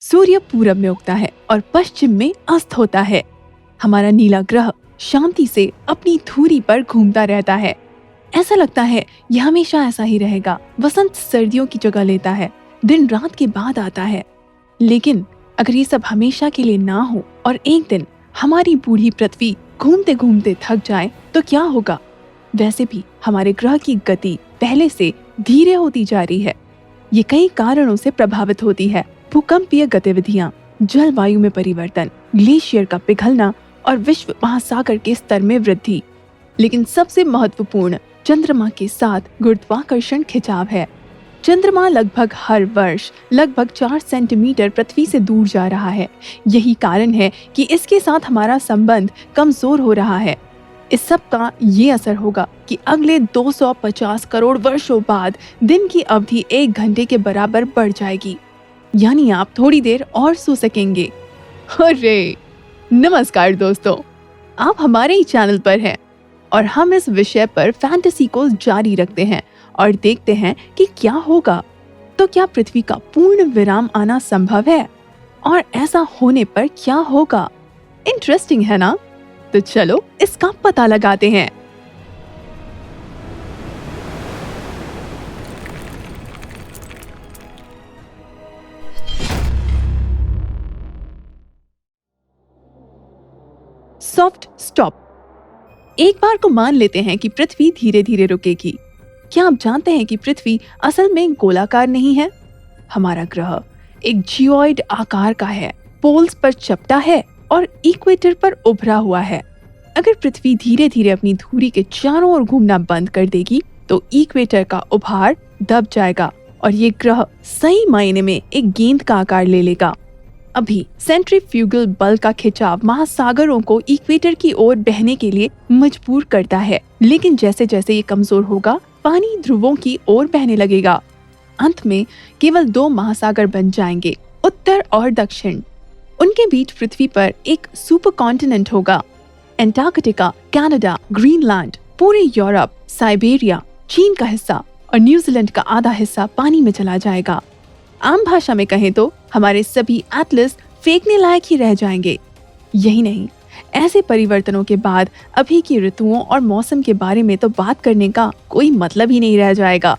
सूर्य पूरब में उगता है और पश्चिम में अस्त होता है। हमारा नीला ग्रह शांति से अपनी धुरी पर घूमता रहता है। ऐसा लगता है यह हमेशा ऐसा ही रहेगा। वसंत सर्दियों की जगह लेता है, दिन रात के बाद आता है। लेकिन अगर ये सब हमेशा के लिए ना हो और एक दिन हमारी बूढ़ी पृथ्वी घूमते घूमते थक जाए तो क्या होगा? वैसे भी हमारे ग्रह की गति पहले से धीरे होती जा रही है। ये कई कारणों से प्रभावित होती है। भूकंपीय गतिविधियां, जलवायु में परिवर्तन, ग्लेशियर का पिघलना और विश्व महासागर के स्तर में वृद्धि। लेकिन सबसे महत्वपूर्ण चंद्रमा के साथ गुरुत्वाकर्षण खिंचाव है। चंद्रमा लगभग हर वर्ष लगभग 4 सेंटीमीटर पृथ्वी से दूर जा रहा है। यही कारण है कि इसके साथ हमारा संबंध कमजोर हो रहा है। इस सब का ये असर होगा कि अगले 250 करोड़ वर्षों बाद दिन की अवधि 1 घंटे के बराबर बढ़ जाएगी। यानी आप थोड़ी देर और सो सकेंगे। अरे नमस्कार दोस्तों, आप हमारे ही चैनल पर हैं और हम इस विषय पर फैंटेसी को जारी रखते हैं और देखते हैं कि क्या होगा। तो क्या पृथ्वी का पूर्ण विराम आना संभव है? और ऐसा होने पर क्या होगा? इंटरेस्टिंग है ना? तो चलो इसका पता लगाते हैं। Soft stop. एक बार को मान लेते हैं कि पृथ्वी धीरे धीरे रुकेगी। क्या आप जानते हैं कि पृथ्वी असल में गोलाकार नहीं है? हमारा ग्रह एक जियोइड आकार का है, पोल्स पर चपटा है और इक्वेटर पर उभरा हुआ है। अगर पृथ्वी धीरे धीरे अपनी धुरी के चारों ओर घूमना बंद कर देगी तो इक्वेटर का उभार दब जाएगा और ये ग्रह सही मायने में एक गेंद का आकार ले लेगा। अभी सेंट्रीफ्यूगल बल का खिंचाव महासागरों को इक्वेटर की ओर बहने के लिए मजबूर करता है, लेकिन जैसे जैसे ये कमजोर होगा पानी ध्रुवों की ओर बहने लगेगा। अंत में केवल 2 महासागर बन जाएंगे, उत्तर और दक्षिण। उनके बीच पृथ्वी पर एक सुपर कॉन्टिनेंट होगा। एंटार्कटिका, कनाडा, ग्रीनलैंड, पूरे यूरोप, साइबेरिया, चीन का हिस्सा और न्यूजीलैंड का आधा हिस्सा पानी में चला जाएगा। आम भाषा में कहें तो हमारे सभी एटलस फेंकने लायक ही रह जाएंगे। यही नहीं, ऐसे परिवर्तनों के बाद अभी की ऋतुओं और मौसम के बारे में तो बात करने का कोई मतलब ही नहीं रह जाएगा।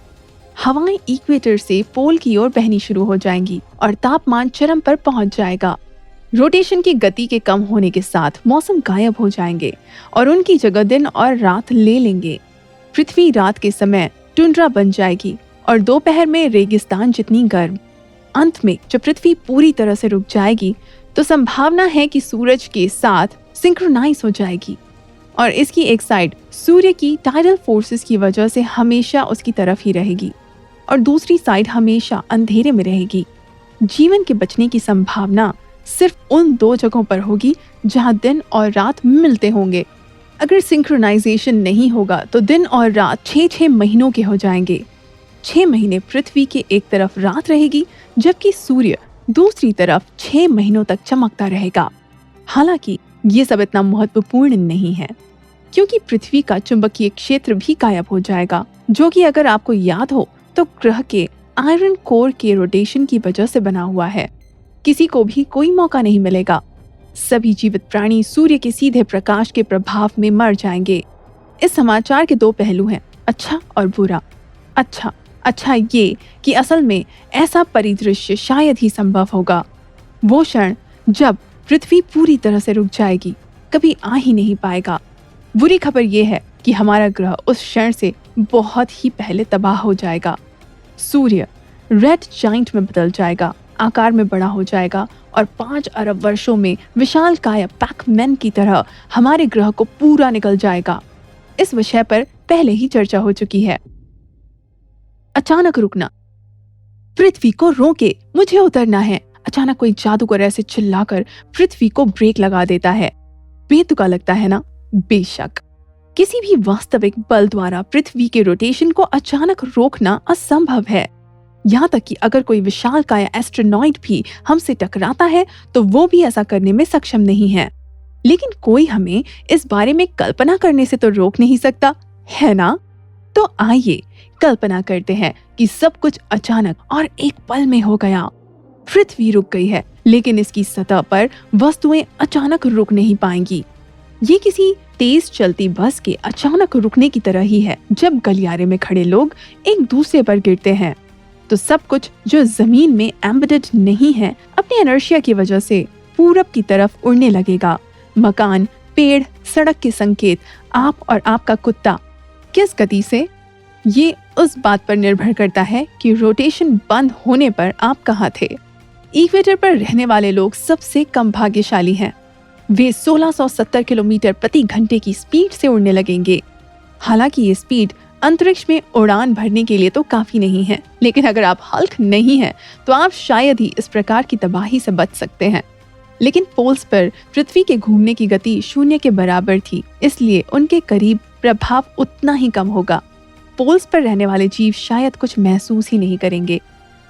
हवाएं इक्वेटर से पोल की ओर बहनी शुरू हो जाएंगी और तापमान चरम पर पहुंच जाएगा। रोटेशन की गति के कम होने के साथ मौसम गायब हो जाएंगे और उनकी जगह दिन और रात ले लेंगे। पृथ्वी रात के समय टुंड्रा बन जाएगी और दोपहर में रेगिस्तान जितनी गर्म। अंत में जब पृथ्वी पूरी तरह से रुक जाएगी तो संभावना है कि सूरज के साथ सिंक्रोनाइज हो जाएगी और इसकी एक साइड सूर्य की टाइडल फोर्सेस की वजह से हमेशा उसकी तरफ ही रहेगी और दूसरी साइड हमेशा अंधेरे में रहेगी। जीवन के बचने की संभावना सिर्फ उन 2 जगहों पर होगी जहां दिन और रात मिलते होंगे। अगर सिंक्रोनाइजेशन नहीं होगा तो दिन और रात 6-6 महीनों के हो जाएंगे। 6 महीने पृथ्वी के एक तरफ रात रहेगी जबकि सूर्य दूसरी तरफ 6 महीनों तक चमकता रहेगा। हालांकि ये सब इतना महत्वपूर्ण नहीं है क्योंकि पृथ्वी का चुंबकीय क्षेत्र भी गायब हो जाएगा, जो कि अगर आपको याद हो तो ग्रह के आयरन कोर के रोटेशन की वजह से बना हुआ है। किसी को भी कोई मौका नहीं मिलेगा। सभी जीवित प्राणी सूर्य के सीधे प्रकाश के प्रभाव में मर जाएंगे। इस समाचार के 2 पहलू हैं, अच्छा और बुरा। अच्छा ये कि असल में ऐसा परिदृश्य शायद ही संभव होगा। वो क्षण जब पृथ्वी पूरी तरह से रुक जाएगी कभी आ ही नहीं पाएगा। बुरी खबर ये है कि हमारा ग्रह उस क्षण से बहुत ही पहले तबाह हो जाएगा। सूर्य रेड जाइंट में बदल जाएगा, आकार में बड़ा हो जाएगा और 5 अरब वर्षों में विशालकाय पैकमैन की तरह हमारे ग्रह को पूरा निकल जाएगा। इस विषय पर पहले ही चर्चा हो चुकी है। अचानक रुकना। पृथ्वी को रोके, मुझे उतरना है। अचानक कोई जादूगर ऐसे चिल्लाकर पृथ्वी को ब्रेक लगा देता है। बेतुका लगता है ना? बेशक किसी भी वास्तविक बल द्वारा पृथ्वी के रोटेशन को अचानक रोकना असंभव है। यहाँ तक कि अगर कोई विशालकाय एस्ट्रोनॉइड भी हमसे टकराता है तो वो भी ऐसा करने में सक्षम नहीं है। लेकिन कोई हमें इस बारे में कल्पना करने से तो रोक नहीं सकता, है ना? तो आइए कल्पना करते हैं कि सब कुछ अचानक और एक पल में हो गया। पृथ्वी रुक गई है, लेकिन इसकी सतह पर वस्तुएं अचानक रुक नहीं पाएंगी। ये किसी तेज चलती बस के अचानक रुकने की तरह ही है। जब गलियारे में खड़े लोग एक दूसरे पर गिरते हैं तो सब कुछ जो जमीन में एम्बेडेड नहीं है, अपनी इनर्शिया की वजह से पूरब की तरफ उड़ने लगेगा। मकान, पेड़, सड़क के संकेत, आप और आपका कुत्ता किस गति से, ये उस बात पर निर्भर करता है कि रोटेशन बंद होने पर आप कहाँ थे। इक्वेटर पर रहने वाले लोग सबसे कम भाग्यशाली हैं। वे 1670 किलोमीटर प्रति घंटे की स्पीड से उड़ने लगेंगे। हालांकि ये स्पीड अंतरिक्ष में उड़ान भरने के लिए तो काफी नहीं है, लेकिन अगर आप हल्क नहीं हैं तो आप शायद ही इस प्रकार की तबाही से बच सकते हैं। लेकिन पोल्स पर पृथ्वी के घूमने की गति 0 के बराबर थी, इसलिए उनके करीब प्रभाव उतना ही कम होगा। पोल्स पर रहने वाले जीव शायद कुछ महसूस ही नहीं करेंगे।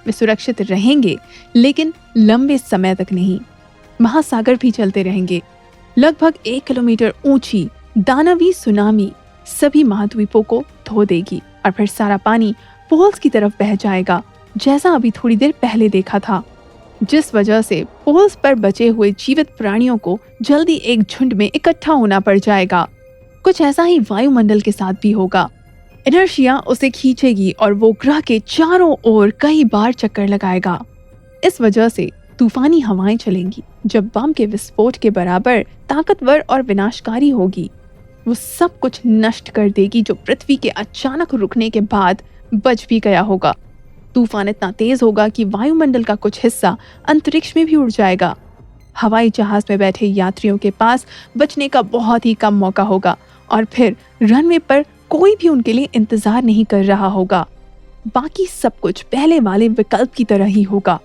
वे सुरक्षित रहेंगे, लेकिन लंबे समय तक नहीं। महासागर भी चलते रहेंगे। लगभग 1 किलोमीटर ऊंची दानवी सुनामी सभी महाद्वीपों को धो देगी और फिर सारा पानी पोल्स की तरफ बह जाएगा, जैसा अभी थोड़ी देर पहले देखा था, जिस वजह से पोल्स पर बचे हुए जीवित प्राणियों को जल्दी एक झुंड में इकट्ठा होना पड़ जाएगा। कुछ ऐसा ही वायुमंडल के साथ भी होगा। इनर्शिया उसे खींचेगी और वो ग्रह के चारों ओर कई बार चक्कर लगाएगा। इस वजह से तूफानी हवाएं चलेंगी, जब बम के विस्फोट के बराबर ताकतवर और विनाशकारी होगी। वो सब कुछ नष्ट कर देगी जो पृथ्वी के अचानक रुकने के बाद बच भी गया होगा। तूफान इतना तेज होगा कि वायुमंडल का कुछ हिस्सा अंतरिक्ष में भी उड़ जाएगा। हवाई जहाज में बैठे यात्रियों के पास बचने का बहुत ही कम मौका होगा और फिर रनवे पर कोई भी उनके लिए इंतजार नहीं कर रहा होगा। बाकी सब कुछ पहले वाले विकल्प की तरह ही होगा।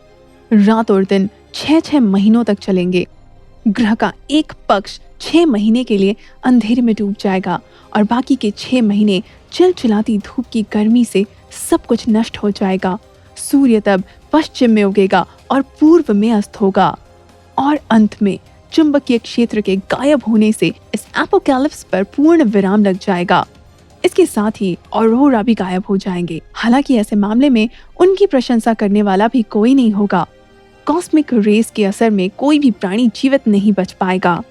रात और दिन 6-6 महीनों तक चलेंगे। ग्रह का एक पक्ष 6 महीने के लिए अंधेरे में डूब जाएगा और बाकी के 6 महीने चिलचिलाती धूप की गर्मी से सब कुछ नष्ट हो जाएगा। सूर्य तब पश्चिम में उगेगा और पूर्व में अस्त होगा और अंत में चुंबकीय क्षेत्र के गायब होने से इस एपोकैलिप्स पर पूर्ण विराम लग जाएगा। इसके साथ ही ऑरोरा भी गायब हो जाएंगे। हालांकि ऐसे मामले में उनकी प्रशंसा करने वाला भी कोई नहीं होगा। कॉस्मिक रेस के असर में कोई भी प्राणी जीवित नहीं बच पाएगा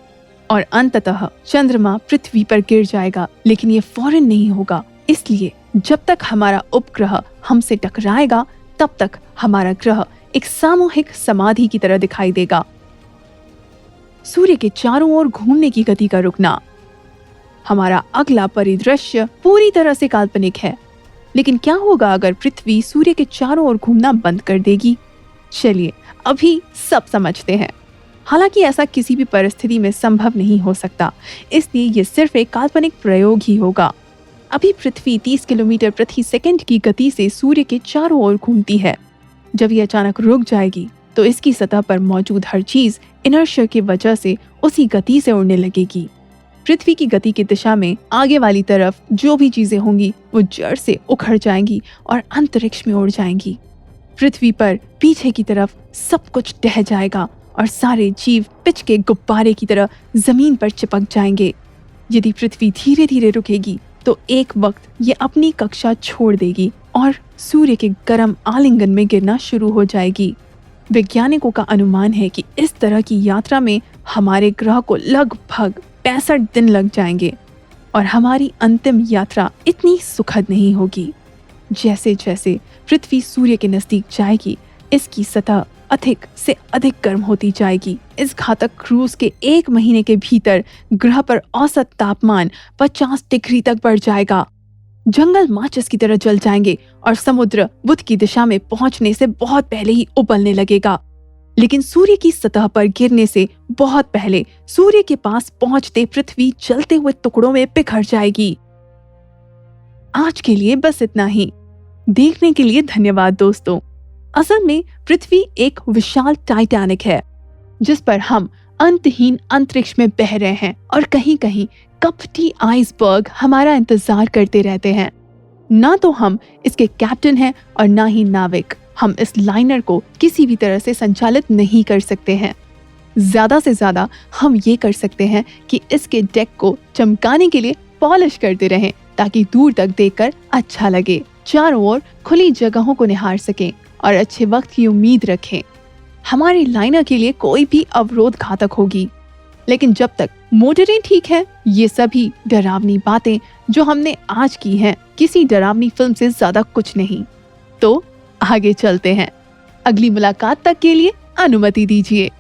और अंततः चंद्रमा पृथ्वी पर गिर जाएगा, लेकिन ये फौरन नहीं होगा। इसलिए जब तक हमारा उपग्रह हमसे टकराएगा, तब तक हमारा ग्रह एक सामूहिक समाधि की तरह दिखाई देगा। सूर्य के चारों ओर घूमने की गति का रुकना। हमारा अगला परिदृश्य पूरी तरह से काल्पनिक है, लेकिन क्या होगा अगर पृथ्वी सूर्य के चारों ओर घूमना बंद कर देगी? चलिए अभी सब समझते हैं। हालांकि ऐसा किसी भी परिस्थिति में संभव नहीं हो सकता, इसलिए ये सिर्फ एक काल्पनिक प्रयोग ही होगा। अभी पृथ्वी 30 किलोमीटर प्रति सेकंड की गति से सूर्य के चारों ओर घूमती है। जब ये अचानक रुक जाएगी तो इसकी सतह पर मौजूद हर चीज इनर्शिया की वजह से उसी गति से उड़ने लगेगी। पृथ्वी की गति की दिशा में आगे वाली तरफ जो भी चीजें होंगी वो जड़ से उखड़ जाएंगी और अंतरिक्ष में उड़ जाएंगी। पृथ्वी पर पीछे की तरफ सब कुछ ढह जाएगा और सारे जीव पिच के गुब्बारे की तरह जमीन पर चिपक जाएंगे। यदि पृथ्वी धीरे धीरे रुकेगी तो एक वक्त ये अपनी कक्षा छोड़ देगी और सूर्य के गर्म आलिंगन में गिरना शुरू हो जाएगी। वैज्ञानिकों का अनुमान है कि इस तरह की यात्रा में हमारे ग्रह को लगभग 65 दिन लग जाएंगे और हमारी अंतिम यात्रा इतनी सुखद नहीं होगी। जैसे जैसे पृथ्वी सूर्य के नजदीक जाएगी, इसकी सतह अधिक से अधिक गर्म होती जाएगी। इस घातक क्रूज के 1 महीने के भीतर ग्रह पर औसत तापमान 50 डिग्री तक बढ़ जाएगा। जंगल माचिस की तरह जल जाएंगे और समुद्र बुध की दिशा में पहुंचने से बहुत पहले ही उबलने लगेगा। लेकिन सूर्य की सतह पर गिरने से बहुत पहले सूर्य के पास पहुंचते पृथ्वी जलते हुए टुकड़ों में बिखर जाएगी। आज के लिए बस इतना ही। देखने के लिए धन्यवाद दोस्तों। असल में पृथ्वी एक विशाल टाइटैनिक है जिस पर हम अंतहीन अंतरिक्ष में बह रहे हैं और कहीं कहीं कपटी आइसबर्ग हमारा इंतजार करते रहते हैं। ना तो हम इसके कैप्टन हैं और ना ही नाविक। हम इस लाइनर को किसी भी तरह से संचालित नहीं कर सकते हैं। ज्यादा से ज्यादा हम ये कर सकते हैं कि इसके डेक को चमकाने के लिए पॉलिश करते रहें ताकि दूर तक देखकर अच्छा लगे, चारों ओर खुली जगहों को निहार सकें और अच्छे वक्त की उम्मीद रखें। हमारे लाइनर के लिए कोई भी अवरोध घातक होगी। लेकिन जब तक मोटरें ठीक है, ये सभी डरावनी बातें जो हमने आज की हैं, किसी डरावनी फिल्म से ज्यादा कुछ नहीं। तो आगे चलते हैं। अगली मुलाकात तक के लिए अनुमति दीजिए।